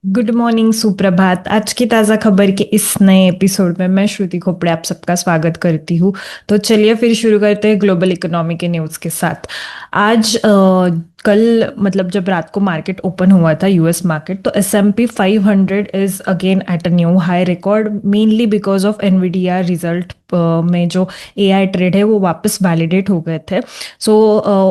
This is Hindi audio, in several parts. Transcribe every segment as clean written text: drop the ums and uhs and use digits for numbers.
गुड मॉर्निंग, सुप्रभात। आज की ताज़ा खबर के इस नए एपिसोड में मैं श्रुति खोपड़े आप सबका स्वागत करती हूँ। तो चलिए फिर शुरू करते हैं ग्लोबल इकोनॉमी के न्यूज़ के साथ। आज कल मतलब जब रात को मार्केट ओपन हुआ था, यूएस मार्केट, तो S&P 500 is again at a new high record, mainly because of Nvidia result में जो एआई ट्रेड है वो वापस वैलिडेट हो गए थे। सो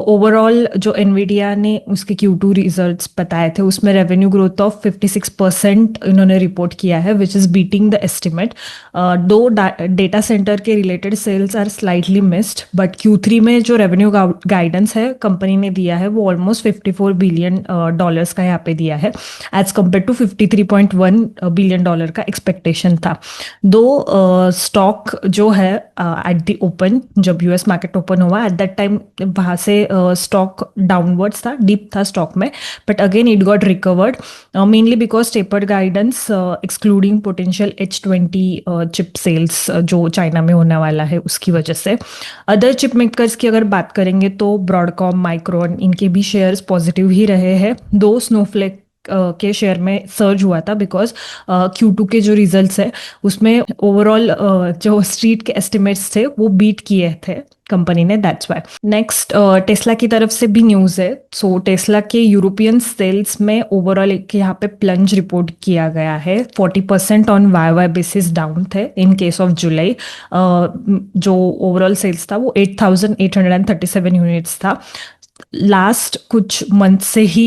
ओवरऑल जो एनवीडिया ने उसके Q2 रिजल्ट्स बताए थे उसमें रेवेन्यू ग्रोथ ऑफ 56% इन्होंने रिपोर्ट किया है, which is beating the estimate. Though data center के related sales are slightly missed, but Q3 में जो रेवेन्यू गाइडेंस है कंपनी ने दिया है वो ऑलमोस्ट $54 बिलियन का यहाँ पे दिया है, एज कम्पेयर टू $53.1 बिलियन का एक्सपेक्टेशन था। दो स्टॉक जो है एट द ओपन, जब यूएस मार्केट ओपन हुआ एट दैट टाइम वहाँ से स्टॉक डाउनवर्ड्स था, डीप था स्टॉक में, but again it got recovered, mainly because tapered guidance excluding potential H20 chip sales जो चाइना में होने वाला है उसकी वजह से। अदर चिप मेकर्स की अगर बात करेंगे तो ब्रॉडकॉम, माइक्रोन, इनके भी शेयर्स पॉजिटिव ही रहे हैं। दो स्नोफ्लेक के शेयर में सर्ज हुआ था बिकॉज Q2 के जो रिजल्ट्स है उसमें ओवरऑल जो स्ट्रीट के एस्टिमेट्स थे वो बीट किए थे कंपनी ने, दैट्स वाई। नेक्स्ट टेस्ला की तरफ से भी न्यूज़ है। सो टेस्ला के यूरोपियन सेल्स में ओवरऑल एक यहाँ पे प्लंज रिपोर्ट किया गया है, 40% ऑन वाई बेसिस डाउन थे इन केस ऑफ जुलाई। जो ओवरऑल सेल्स था वो 8,837 यूनिट्स था। लास्ट कुछ मंथ से ही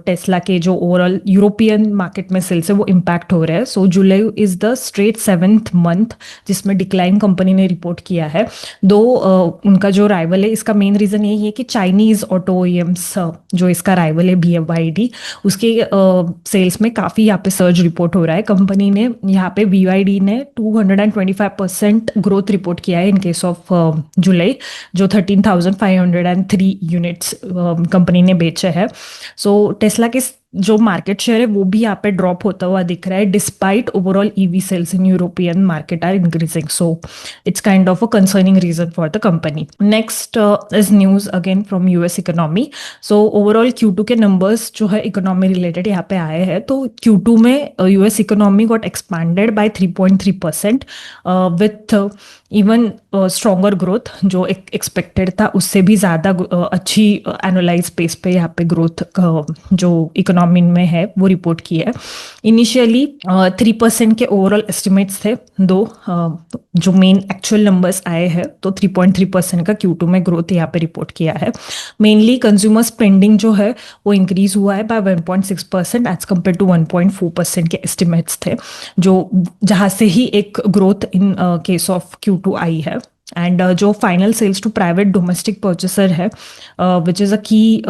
टेस्ला के जो ओवरऑल यूरोपियन मार्केट में सेल्स है वो इम्पैक्ट हो रहा है। So July is the straight 7th month जिसमें डिक्लाइन कंपनी ने रिपोर्ट किया है। दो उनका जो राइवल है, इसका मेन रीजन यही है कि चाइनीज ऑटो OEMs जो इसका राइवल है BYD, उसके सेल्स में काफ़ी यहाँ पे सर्ज रिपोर्ट हो रहा है। कंपनी ने यहाँ पे BYD ने 225% ग्रोथ रिपोर्ट किया है इन केस ऑफ जुलाई, जो 13,503 यूनिट्स कंपनी ने बेचे हैं। सो टेस्ला के जो मार्केट शेयर है वो भी यहाँ पे ड्रॉप होता हुआ दिख रहा है, despite overall EV sales in European market are increasing. So it's kind of a concerning reason for the company. Next is news again from US economy. So overall Q2 के नंबर्स जो है इकोनॉमी रिलेटेड यहाँ पे आए हैं, तो Q2 में US economy got expanded by 3.3% with even stronger growth, जो एक्सपेक्टेड था उससे भी ज़्यादा अच्छी एनुअलाइज पेस पे यहाँ पे ग्रोथ जो इकोनॉमी में है वो रिपोर्ट की है। इनिशियली 3% के ओवरऑल एस्टिमेट्स थे, दो जो मेन एक्चुअल नंबर्स आए हैं तो 3.3% का Q2 में ग्रोथ यहाँ पे रिपोर्ट किया है। मेनली कंज्यूमर स्पेंडिंग जो है वो इंक्रीज हुआ है बाय 1.6% एज कम्पेयर टू 1.4% के एस्टिमेट्स थे, जो जहाँ से ही एक growth in case of Q2 आई है। एंड जो final sales to private domestic purchaser है, विच इज़ अ की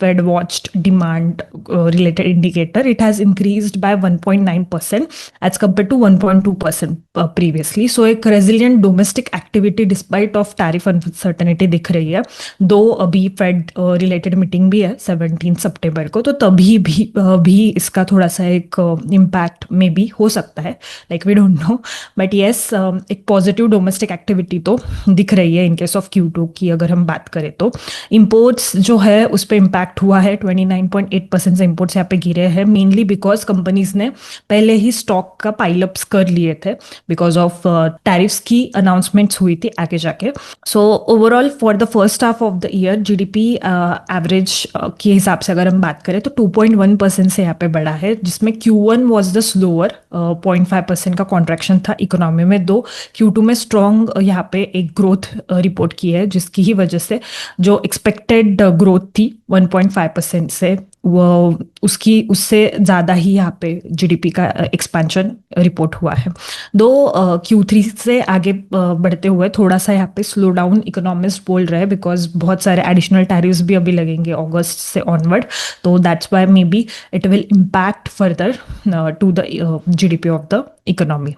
Fed watched demand related indicator, it has increased by 1.9% as compared to 1.2% previously. So एक resilient domestic activity despite of tariff uncertainty दिख रही है। दो अभी Fed related मीटिंग भी है 17 सितंबर को, तो तभी भी इसका थोड़ा सा एक इम्पैक्ट में भी हो सकता है, like we don't know, but yes एक पॉजिटिव डोमेस्टिक एक्टिविटी तो दिख रही है इन केस ऑफ Q2 की। अगर हम बात करें तो इम्पोर्ट्स जो है उस पर इम्पैक्ट हुआ है, 29.8% से इम्पोर्ट्स यहाँ पे गिरे हैं, मेनली बिकॉज कंपनीज ने पहले ही स्टॉक का पाइलअप्स कर लिए थे बिकॉज ऑफ टैरिफ्स की अनाउंसमेंट्स हुई थी आगे जाके। So overall for the first half of the year GDP average के हिसाब से अगर हम बात करें तो 2.1% से यहाँ पे बढ़ा है, जिसमें Q1 वॉज द स्लोअर, 0.5% का कॉन्ट्रैक्शन था इकोनॉमी में। दो Q2 में स्ट्रॉन्ग यहाँ पे एक ग्रोथ रिपोर्ट की है, जिसकी ही वजह से जो एक्सपेक्टेड ग्रोथ थी 1.5% से वो उससे ज़्यादा ही यहाँ पे GDP का एक्सपेंशन रिपोर्ट हुआ है। दो Q3 से आगे बढ़ते हुए थोड़ा सा यहाँ पे स्लो डाउन इकोनॉमिस्ट बोल रहे हैं बिकॉज बहुत सारे एडिशनल टैरिफ्स भी अभी लगेंगे अगस्त से ऑनवर्ड, तो that's why may be it will impact further to the GDP of the economy.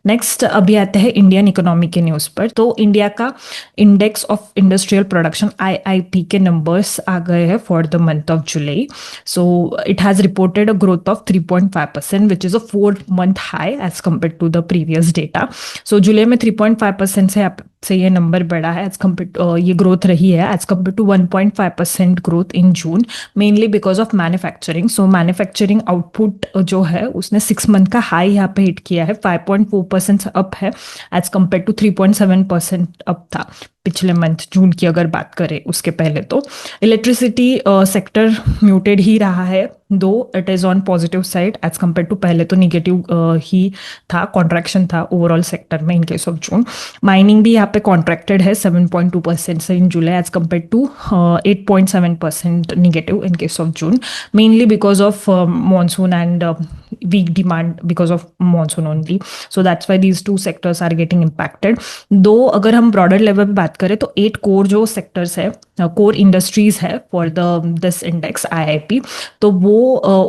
Next अभी आते हैं इंडियन इकोनॉमी के न्यूज़ पर। तो इंडिया का index of industrial production IIP के नंबर्स आ गए हैं for the month of July. So it has reported a growth of 3.5%, which is a 4-month high as compared to the previous data. So जुलाई में 3.5% से से ये नंबर बढ़ा है एज कम्पेयर, ये ग्रोथ रही है as compare to 1.5% growth in June, mainly because of manufacturing. So manufacturing output जो है उसने 6 मंथ का हाई यहाँ पे हिट किया है, 5.4% अप है एज कम्पेयर टू 3.7% अप था पिछले मंथ जून की अगर बात करें उसके पहले। तो इलेक्ट्रिसिटी सेक्टर म्यूटेड ही रहा है, though it is on positive side as compare to पहले तो निगेटिव ही था, कॉन्ट्रैक्शन था ओवरऑल सेक्टर में in case of June. Mining भी यहाँ पे कॉन्ट्रैक्टेड है 7.2% से in July as compare to 8.7% negative in case of June, mainly because of monsoon and weak demand because of monsoon only. So that's why these two sectors are getting impacted. दो अगर हम broader level पे बात करें तो 8 core जो sectors है, core industries है for the this index IIP, तो वो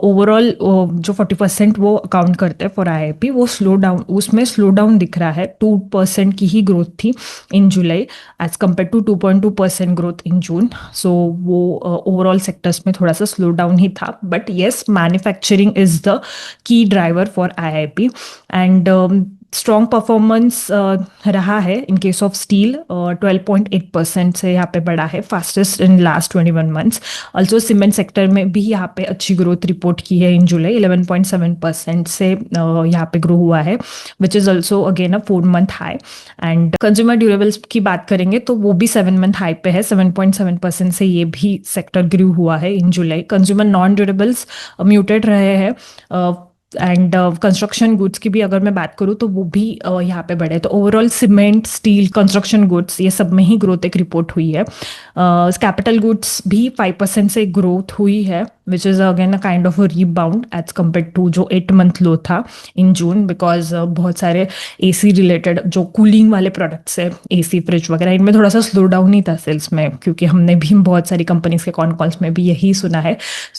overall जो 40% वो account करते हैं for IIP, वो slow down, उसमें slow down दिख रहा है। 2% की ही growth थी in July as compared to 2.2% growth in June. So वो overall sectors में थोड़ा सा slow down ही था, but yes, manufacturing is the key driver for IIP and strong performance रहा है इन केस ऑफ स्टील, 12.8% से यहाँ पे बढ़ा है, fastest in last 21 months. Also cement sector में भी यहाँ पे अच्छी ग्रोथ रिपोर्ट की है इन जुलाई, 11.7% से यहाँ पे ग्रो हुआ है, which is also again a 4 month high. And consumer durables की बात करेंगे तो वो भी 7 मंथ हाई पे है, 7.7% से ये भी सेक्टर ग्रू हुआ है इन जुलाई। कंज्यूमर नॉन ड्यूरेबल्स म्यूटेड रहे हैं एंड कंस्ट्रक्शन गुड्स की भी अगर मैं बात करूँ तो वो भी यहाँ पे बढ़े। तो overall cement, steel, construction goods ये सब में ही ग्रोथ एक रिपोर्ट हुई है। कैपिटल गुड्स भी 5% से ग्रोथ हुई है, which is again a kind of a rebound as compare to जो 8 मंथ लो था इन जून, बिकॉज बहुत सारे एसी रिलेटेड जो कूलिंग वाले प्रोडक्ट्स है, एसी, फ्रिज वगैरह, इनमें थोड़ा सा स्लो डाउन ही था सेल्स में, क्योंकि हमने भी बहुत सारी कंपनीज के कॉन कॉल्स में भी यही सुना है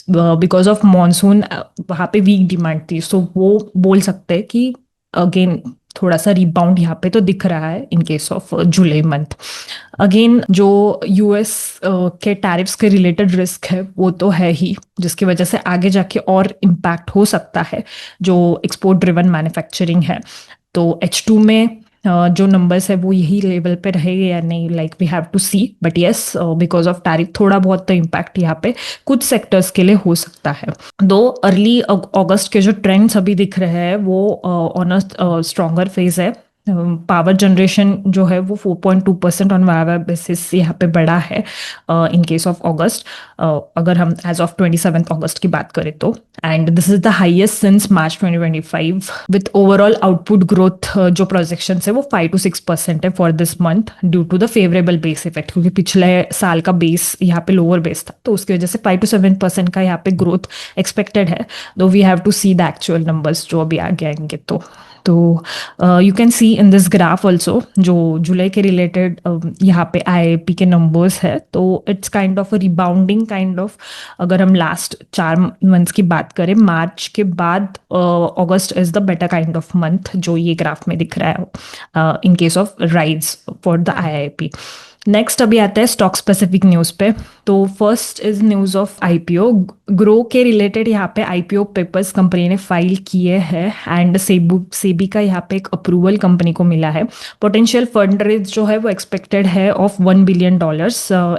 बिकॉज ऑफ मॉनसून वहाँ पे वीक डिमांड थी। सो वो बोल सकते हैं कि अगेन थोड़ा सा रिबाउंड यहाँ पे तो दिख रहा है in case of July month. Again जो यूएस के टैरिफ्स के रिलेटेड रिस्क है वो तो है ही, जिसकी वजह से आगे जाके और इम्पैक्ट हो सकता है जो एक्सपोर्ट ड्रिवन मैन्युफैक्चरिंग है। तो H2 में जो नंबर्स है वो यही लेवल पे रहेंगे या नहीं, like we have to see, but yes because of tariff थोड़ा बहुत तो इम्पैक्ट यहाँ पे कुछ सेक्टर्स के लिए हो सकता है। दो अर्ली अगस्त के जो ट्रेंड्स अभी दिख रहे हैं वो ऑन अ स्ट्रॉन्गर फेज है। पावर जनरेशन जो है वो 4.2% ऑन वायर बेसिस यहाँ पे बढ़ा है इन केस ऑफ अगस्त, अगर हम एज ऑफ 27 अगस्त की बात करें तो। And this is the highest since March 2025 with overall output growth जो प्रोजेक्शन है वो 5 to 6% है for this month due to the favourable base effect, क्योंकि पिछले साल का बेस यहाँ पे लोअर बेस था, तो उसकी वजह से 5 to 7% का यहाँ पे ग्रोथ एक्सपेक्टेड है। Though we have to see the actual numbers जो अभी आगे आएंगे। तो you can see in this graph also जो जुलाई के रिलेटेड यहाँ पे IIP के नंबर्स है, तो it's kind of a rebounding kind of. अगर हम लास्ट 4 मंथ्स की बात करें, मार्च के बाद August is the better kind of month जो ये ग्राफ में दिख रहा है in case of rise for the IIP। Next अभी आता है स्टॉक स्पेसिफिक न्यूज़ पे। तो first is news of IPO। Groww के रिलेटेड यहाँ पे IPO पेपर्स कंपनी ने फाइल किए हैं एंड सेबी का यहाँ पे एक अप्रूवल कंपनी को मिला है। पोटेंशियल फंड रेज जो है वो एक्सपेक्टेड है ऑफ $1 billion।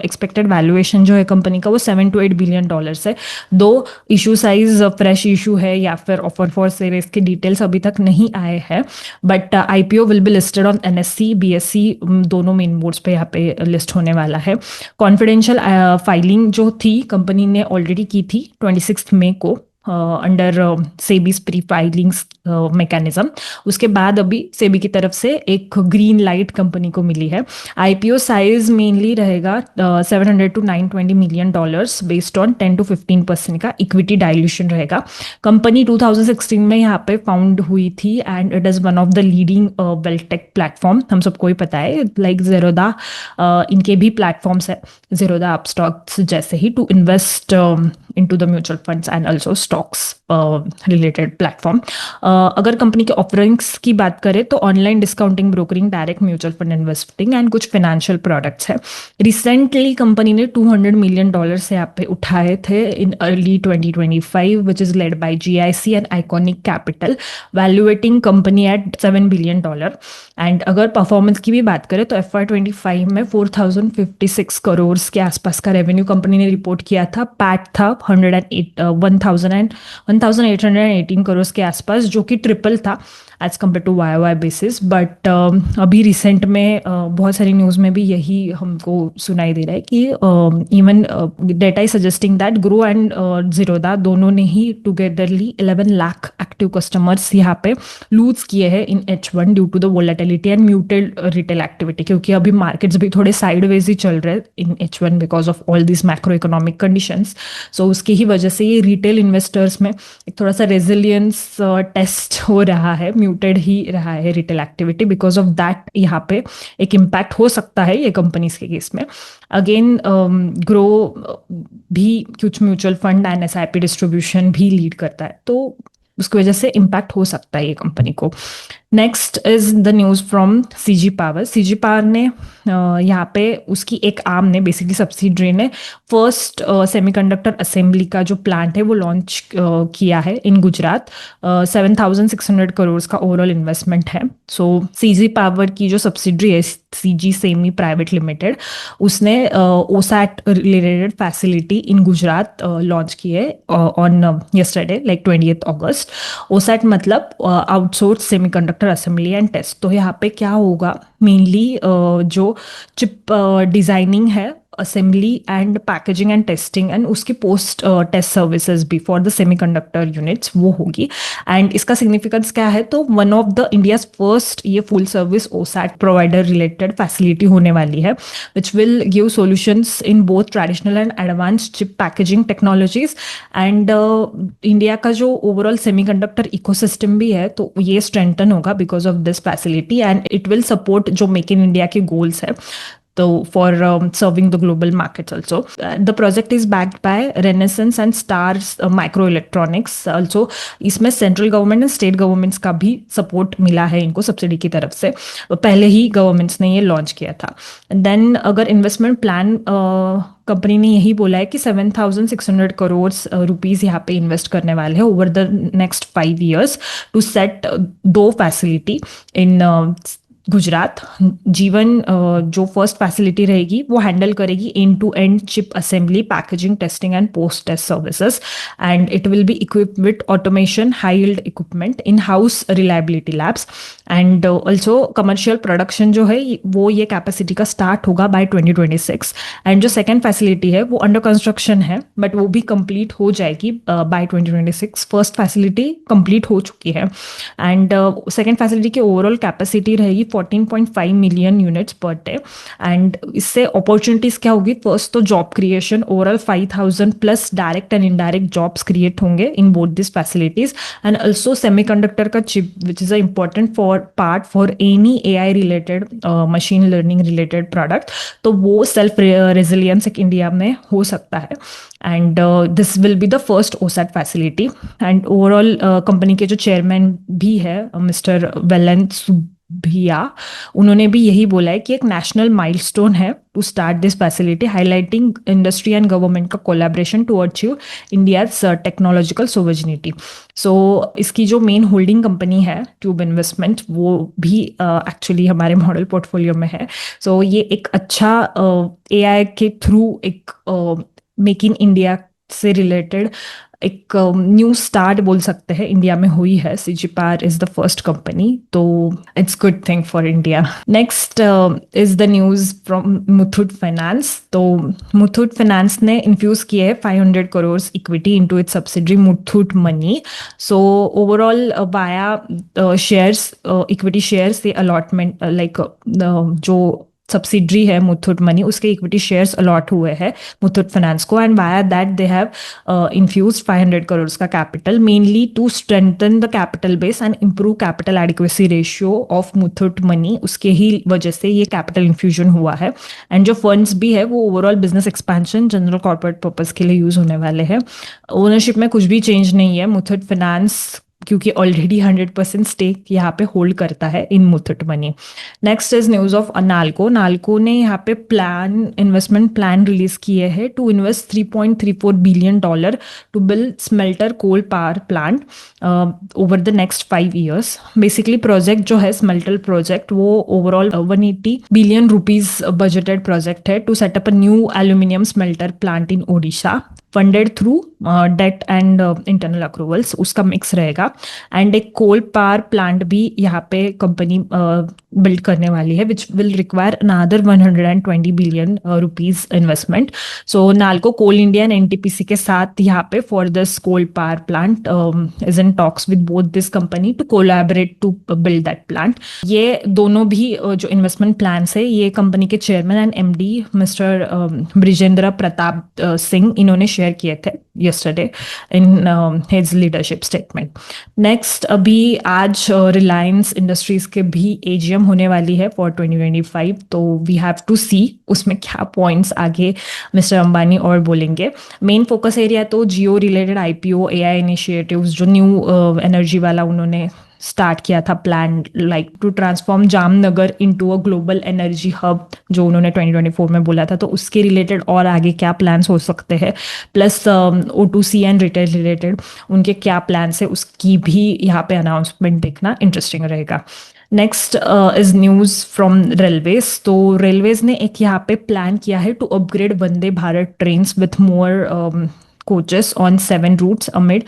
एक्सपेक्टेड वैल्यूएशन जो है कंपनी का वो $7 to 8 billion है। दो इशू साइज फ्रेश इशू है या फिर ऑफर फॉर सेल, इसके डिटेल्स अभी तक नहीं आए हैं, but IPO will be listed on NSE, BSE दोनों मेन बोर्ड्स पे यहाँ पे लिस्ट होने वाला है। कॉन्फिडेंशियल फाइलिंग जो थी कंपनी ने ऑलरेडी की थी 26 मई को under SEBI's pre filings mechanism. उसके बाद अभी सेबी की तरफ से एक ग्रीन लाइट कंपनी को मिली है। IPO साइज मेनली रहेगा $700 to 920 million based on 10 to 15% का इक्विटी डाइल्यूशन रहेगा। कंपनी 2016 में यहाँ पे फाउंड हुई थी and it is one of the leading wealth take platform, हम सबको ही पता है, लाइक ज़ेरोदा इनके भी प्लेटफॉर्म्स है, ज़ेरोदा अपस्टॉक्स जैसे ही, to invest into the mutual funds and also stocks related platform. अगर कंपनी के ऑफरिंग्स की बात करें तो online discounting, brokering, direct mutual fund investing and कुछ फाइनेंशियल प्रोडक्ट्स है। रिसेंटली कंपनी ने $200 मिलियन यहाँ पे उठाए थे in early 2025, which is led by GIC and iconic capital, evaluating company at $7 billion. And अगर परफॉर्मेंस की भी बात करें तो FY25 में 4056 करोड़ के आसपास का रेवेन्यू कंपनी ने रिपोर्ट किया था। पैट था 1818 करोड़ के आसपास, जो कि ट्रिपल था एज कम्पेयर टू YOY बेसिस। बट अभी रिसेंट में बहुत सारी न्यूज़ में भी यही हमको सुनाई दे रहा है कि even data is suggesting that Groww and Zerodha दोनों ने ही टुगेदरली 11 लाख एक्टिव कस्टमर्स यहाँ पे लूज किए हैं in H1 due to the volatility and muted retail activity, क्योंकि अभी मार्केट्स भी थोड़े साइडवेज ही चल रहे हैं in H1 because of all this macro economic conditions. So उसकी ही वजह से ये रिटेल इन्वेस्टर्स में एक थोड़ा सा रेजिलियंस टेस्ट हो रहा है, म्यूटेड ही रहा है retail activity, because of that यहाँ पे एक इम्पैक्ट हो सकता है ये कंपनीज के केस में। अगेन ग्रो भी कुछ mutual fund and SIP distribution भी लीड करता है, तो उसकी वजह से इम्पैक्ट हो सकता है ये कंपनी को। Next is the news from CG power. CG power ने यहाँ पे उसकी एक आर्म ने, बेसिकली सब्सिडरी ने, फर्स्ट सेमीकंडक्टर असेंबली का जो प्लांट है वो लॉन्च किया है इन गुजरात। 7,600 करोड़ का ओवरऑल इन्वेस्टमेंट है। सो CG पावर की जो सब्सिडरी है CG सेमी प्राइवेट लिमिटेड, उसने OSAT related facility in Gujarat launch की है ऑन यस्टरडे लाइक 20th अगस्त। OSAT मतलब outsource semiconductor assembly and test. तो यहाँ पे क्या होगा, मेनली जो चिप डिजाइनिंग है, assembly and packaging and testing and उसकी पोस्ट टेस्ट सर्विसेज भी फॉर द सेमीकंडक्टर यूनिट्स वो होगी। एंड इसका सिग्निफिकेंस क्या है, तो one of the India's first ये full service OSAT provider related facility होने वाली है, which will give solutions in both traditional and advanced chip packaging technologies. And India का जो ओवरऑल सेमीकंडक्टर इकोसिस्टम भी है, तो ये स्ट्रेंथन होगा because of this facility and it will support जो मेक इन इंडिया के गोल्स है, so for serving the global markets also. The project is backed by Renaissance and Stars Microelectronics also. इसमें central government and state governments का भी सपोर्ट मिला है इनको सब्सिडी की तरफ से, पहले ही गवर्नमेंट्स ने ये लॉन्च किया था। देन अगर इन्वेस्टमेंट प्लान कंपनी ने यही बोला है कि 7,600 करोड़ रुपीज यहाँ पे इन्वेस्ट करने वाले हैं over the next 5 years to set 2 facility in Gujarat. जीवन जो फर्स्ट फैसिलिटी रहेगी वो हैंडल करेगी end to end chip assembly, packaging, testing and post test services. And it will be equipped with automation, high yield equipment, in house reliability labs and also commercial production जो है वो ये कैपेसिटी का स्टार्ट होगा बाय 2026। एंड जो सेकेंड फैसिलिटी है वो अंडर कंस्ट्रक्शन है, बट वो भी कंप्लीट हो जाएगी बाय 2026। फर्स्ट फैसिलिटी कंप्लीट हो चुकी है एंड सेकेंड फैसिलिटी की ओवरऑल कैपेसिटी रहेगी 14.5 million units per day. And इससे अपॉर्चुनिटीज क्या होगी, फर्स्ट तो job creation, overall 5,000 plus direct and indirect jobs create होंगे in both this facilities. And also semiconductor का chip which is a important for part for any AI related, machine learning related product, तो वो सेल्फ रेजिलियंस एक इंडिया में हो सकता है। And this will be the first OSAT facility. And overall company के जो चेयरमैन भी है मिस्टर वेलन भैया, उन्होंने भी यही बोला है कि एक नेशनल माइलस्टोन है to start this facility, highlighting industry and government का collaboration to achieve India's technological sovereignty. So इसकी जो मेन होल्डिंग कंपनी है ट्यूब इन्वेस्टमेंट, वो भी एक्चुअली हमारे मॉडल पोर्टफोलियो में है। सो ये एक अच्छा AI के थ्रू एक मेक इन इंडिया से रिलेटेड एक न्यू स्टार्ट बोल सकते हैं इंडिया में हुई है। CG power is the first company, तो it's good thing for India. Next is the news from Muthoot finance. तो मुथूट फाइनेंस ने इन्फ्यूज किए है 500 crore equity into its subsidiary Muthoot money. So overall via shares, equity shares से अलॉटमेंट, लाइक जो सब्सिडरी है मुथूट मनी, उसके इक्विटी शेयर्स अलॉट हुए हैं मुथूट फाइनेंस को। And via that they have infused 500 crore का capital, mainly to strengthen the capital base and improve capital adequacy ratio of Muthoot money. उसके ही वजह से ये कैपिटल इन्फ्यूजन हुआ है। एंड जो फंड्स भी है वो overall business expansion, general corporate purpose के लिए यूज होने वाले हैं। ओनरशिप में कुछ भी चेंज नहीं है। मुथूट फाइनेंस क्योंकि ऑलरेडी 100% स्टेक यहाँ पे होल्ड करता है in Muthoot money. Next is news of Nalco. Nalco ने यहाँ पे इन्वेस्टमेंट प्लान रिलीज किए हैं to invest $3.34 billion to build smelter coal power plant over the next 5 years। Basically project जो है स्मेल्टर प्रोजेक्ट वो overall 180 billion rupees budgeted project है to set up a new aluminium smelter plant in Odisha, funded through debt and internal accruals, उसका मिक्स रहेगा। एंड एक कोल पावर प्लांट भी यहाँ पे कंपनी बिल्ड करने वाली है which will require another 120 billion rupees investment. So Nalco Coal India and NTPC के साथ यहाँ पे for this coal power plant is in talks with both this company to collaborate to build that plant. ये दोनों भी जो इन्वेस्टमेंट प्लान है ये कंपनी के chairman and MD mister Brijendra Pratap Singh इन्होंने शेयर किए थे yesterday in his leadership statement। Next अभी आज रिलायंस इंडस्ट्रीज के भी एजीएम होने वाली है फॉर 2025, तो वी हैव टू सी उसमें क्या पॉइंट्स आगे मिस्टर अंबानी और बोलेंगे। मेन फोकस एरिया तो Jio related IPO, AI initiatives, जो न्यू एनर्जी वाला उन्होंने स्टार्ट किया था plan like to transform Jamnagar into a global energy hub, जो उन्होंने 2024 में बोला था, तो उसके रिलेटेड और आगे क्या प्लान्स हो सकते हैं, plus O2C and retail related उनके क्या प्लान्स है उसकी भी यहाँ पे अनाउंसमेंट देखना इंटरेस्टिंग रहेगा। Next is news from railways. तो रेलवेज ने एक यहाँ पे प्लान किया है to upgrade Vande Bharat trains with more coaches on 7 routes amid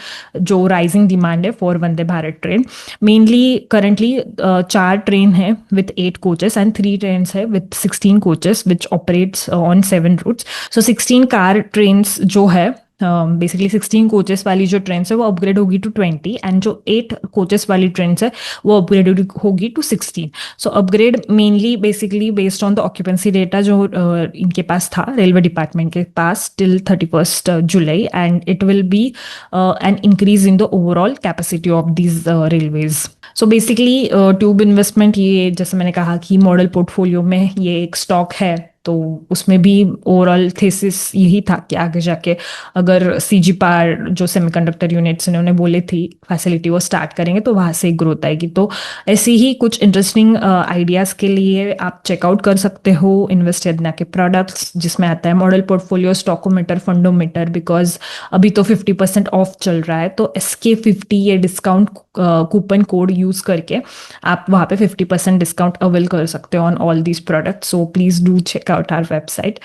जो rising demand है for Vande Bharat train. Mainly currently 4 train है with 8 coaches and 3 trains है with 16 coaches which operates on 7 routes। So 16 car trains जो है बेसिकली 16 कोचेस वाली जो ट्रेन है वो अपग्रेड होगी टू 20 एंड जो 8 कोचेस वाली ट्रेन है वो अपग्रेड होगी to 16। So upgrade mainly basically based on the occupancy data जो इनके पास था रेलवे डिपार्टमेंट के पास till 31 July, and it will be an increase in the overall capacity of these railways. So basically tube investment, ये जैसे मैंने कहा कि मॉडल पोर्टफोलियो में ये एक स्टॉक है, तो उसमें भी ओवरऑल थेसिस यही था कि आगे जाके अगर सीजी पार जो सेमीकंडक्टर यूनिट्स इन्होंने बोले थी फैसिलिटी वो स्टार्ट करेंगे तो वहाँ से ग्रोथ आएगी। तो ऐसी ही कुछ इंटरेस्टिंग आइडियाज़ के लिए आप चेकआउट कर सकते हो इन्वेस्ट यदना के प्रोडक्ट्स, जिसमें आता है मॉडल पोर्टफोलियो, स्टॉकोमीटर, फंडोमीटर, बिकॉज अभी तो 50% ऑफ चल रहा है, तो SK50 ये डिस्काउंट कूपन कोड यूज़ करके आप वहाँ पे 50% डिस्काउंट अवेल कर सकते हो on all these products. So please do check out our website।